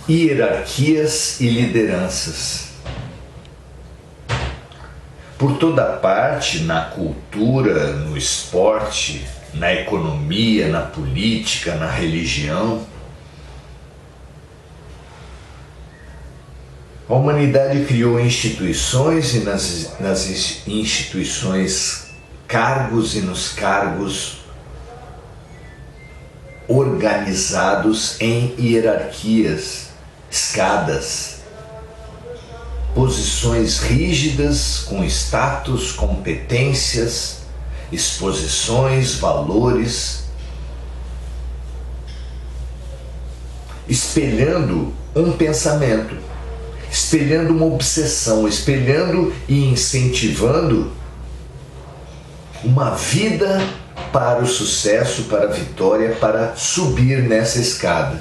hierarquias e lideranças. Por toda parte, na cultura, no esporte, na economia, na política, na religião, a humanidade criou instituições e nas instituições cargos e nos cargos organizados em hierarquias, escadas, posições rígidas com status, competências, exposições, valores, espelhando um pensamento, espelhando uma obsessão, espelhando e incentivando uma vida para o sucesso, para a vitória, para subir nessa escada.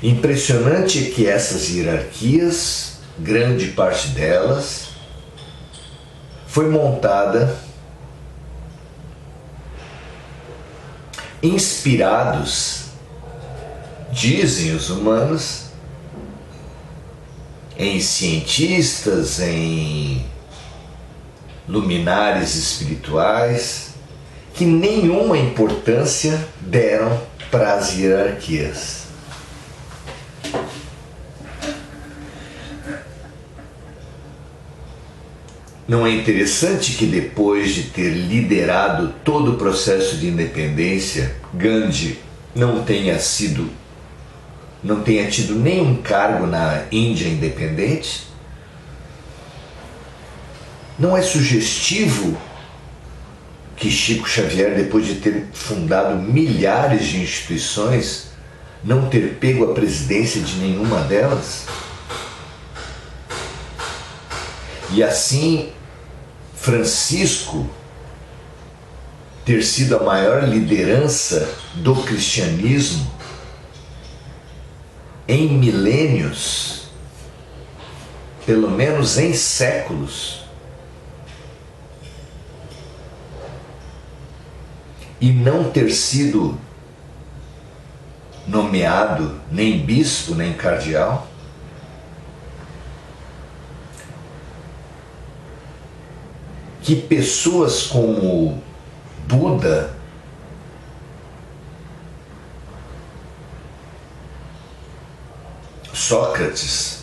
Impressionante é que essas hierarquias, grande parte delas, foi montada inspirados, dizem os humanos, em cientistas, em luminares espirituais, que nenhuma importância deram para as hierarquias. Não é interessante que depois de ter liderado todo o processo de independência, Gandhi não tenha tido nenhum cargo na Índia independente? Não é sugestivo que Chico Xavier, depois de ter fundado milhares de instituições, não ter pego a presidência de nenhuma delas? E assim, Francisco ter sido a maior liderança do cristianismo em milênios, pelo menos em séculos, e não ter sido nomeado nem bispo, nem cardeal? Que pessoas como Buda, Sócrates,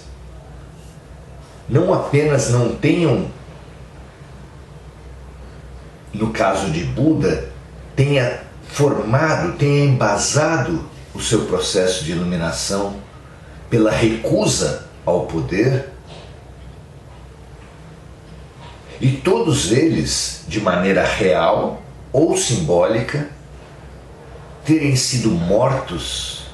não apenas não tenham, no caso de Buda, tenha embasado o seu processo de iluminação pela recusa ao poder, e todos eles, de maneira real ou simbólica, terem sido mortos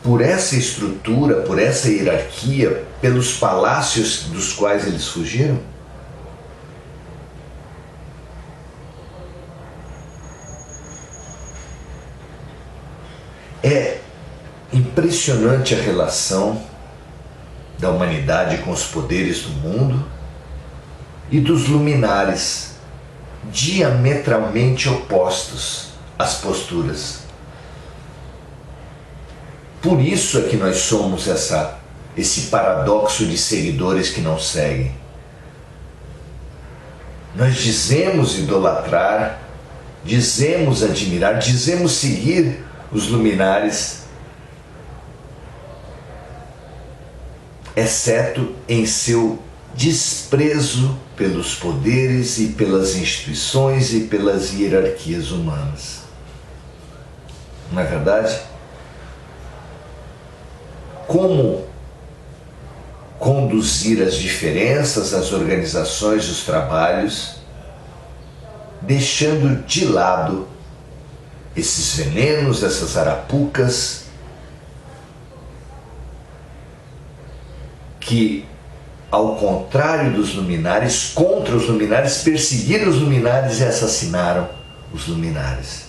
por essa estrutura, por essa hierarquia, pelos palácios dos quais eles fugiram? É impressionante a relação da humanidade com os poderes do mundo e dos luminares, diametralmente opostos às posturas. Por isso é que nós somos esse paradoxo de seguidores que não seguem. Nós dizemos idolatrar, dizemos admirar, dizemos seguir os luminares, exceto em seu desprezo pelos poderes e pelas instituições e pelas hierarquias humanas. Não é verdade? Como conduzir as diferenças, as organizações, os trabalhos, deixando de lado esses venenos, essas arapucas que, ao contrário dos luminares, contra os luminares, perseguiram os luminares e assassinaram os luminares,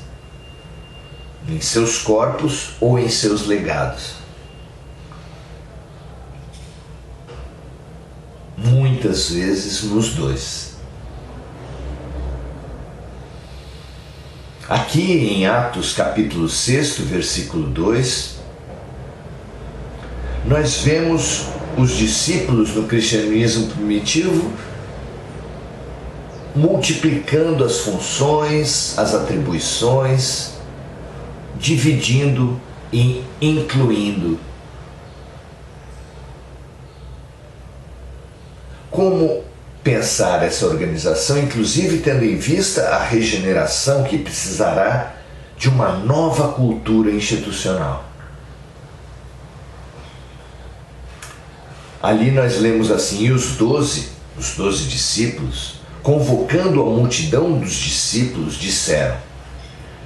em seus corpos ou em seus legados. Muitas vezes nos dois. Aqui em Atos capítulo 6, versículo 2, nós vemos os discípulos no cristianismo primitivo multiplicando as funções, as atribuições, dividindo e incluindo. Como pensar essa organização, inclusive tendo em vista a regeneração que precisará de uma nova cultura institucional? Ali nós lemos assim: e os 12 discípulos, convocando a multidão dos discípulos, disseram: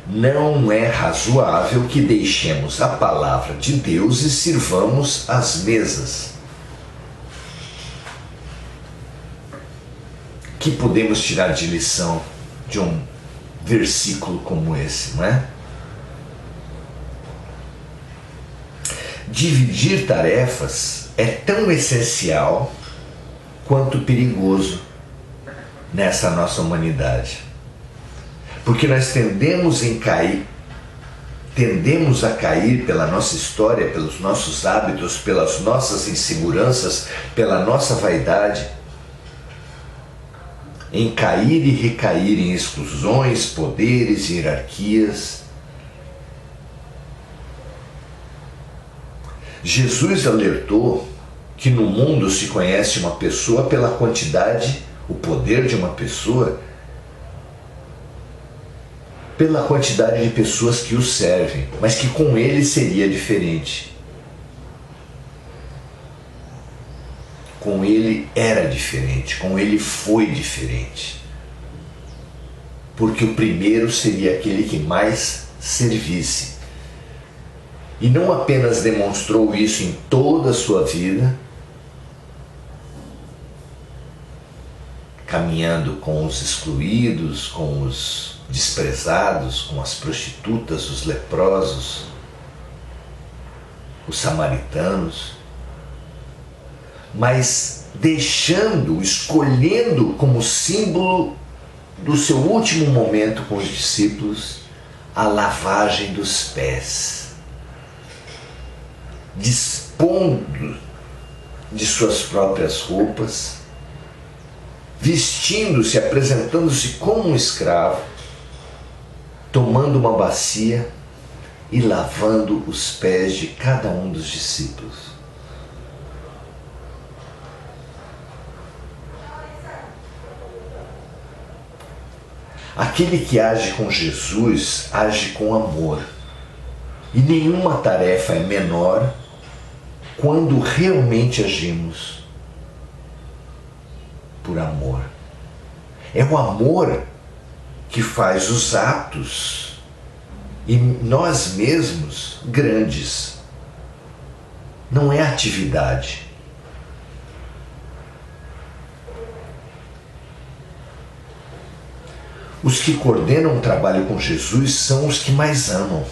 não é razoável que deixemos a palavra de Deus e sirvamos as mesas. Que podemos tirar de lição de um versículo como esse, não é? Dividir tarefas é tão essencial quanto perigoso nessa nossa humanidade. Porque nós tendemos a cair pela nossa história, pelos nossos hábitos, pelas nossas inseguranças, pela nossa vaidade, em cair e recair em exclusões, poderes, hierarquias. Jesus alertou que no mundo se conhece uma pessoa pela quantidade, o poder de uma pessoa, pela quantidade de pessoas que o servem, mas que com ele seria diferente. Com ele era diferente, com ele foi diferente. Porque o primeiro seria aquele que mais servisse. E não apenas demonstrou isso em toda a sua vida, caminhando com os excluídos, com os desprezados, com as prostitutas, os leprosos, os samaritanos, mas escolhendo como símbolo do seu último momento com os discípulos a lavagem dos pés, dispondo de suas próprias roupas, vestindo-se, apresentando-se como um escravo, tomando uma bacia e lavando os pés de cada um dos discípulos. Aquele que age com Jesus age com amor. E nenhuma tarefa é menor quando realmente agimos por amor. É o amor que faz os atos e nós mesmos grandes. Não é atividade. Os que coordenam o trabalho com Jesus são os que mais amam,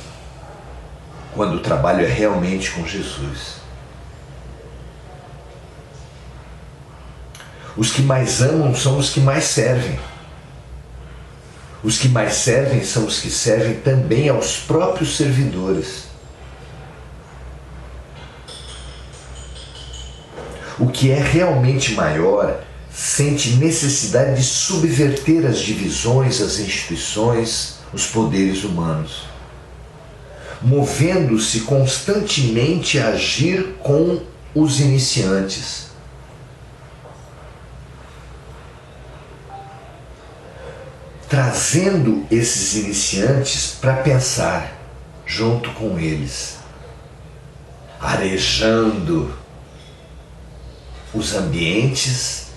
quando o trabalho é realmente com Jesus. Os que mais amam são os que mais servem. Os que mais servem são os que servem também aos próprios servidores. O que é realmente maior sente necessidade de subverter as divisões, as instituições, os poderes humanos, movendo-se constantemente a agir com os iniciantes, trazendo esses iniciantes para pensar junto com eles, arejando os ambientes,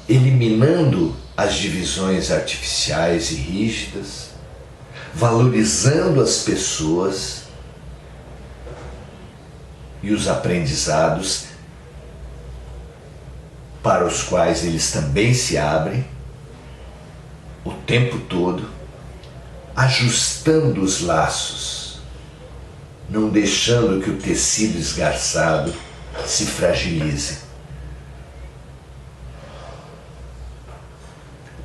eliminando as divisões artificiais e rígidas, valorizando as pessoas e os aprendizados para os quais eles também se abrem o tempo todo, ajustando os laços, não deixando que o tecido esgarçado se fragilize.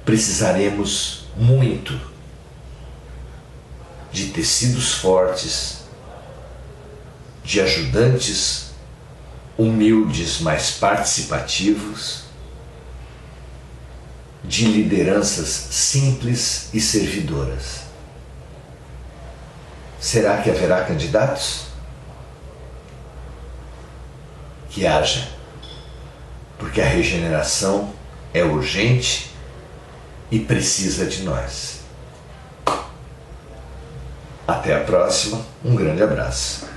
precisaremos muito de tecidos fortes, de ajudantes humildes, mas participativos, de lideranças simples e servidoras. Será que haverá candidatos? Que haja, porque a regeneração é urgente e precisa de nós. Até a próxima, um grande abraço.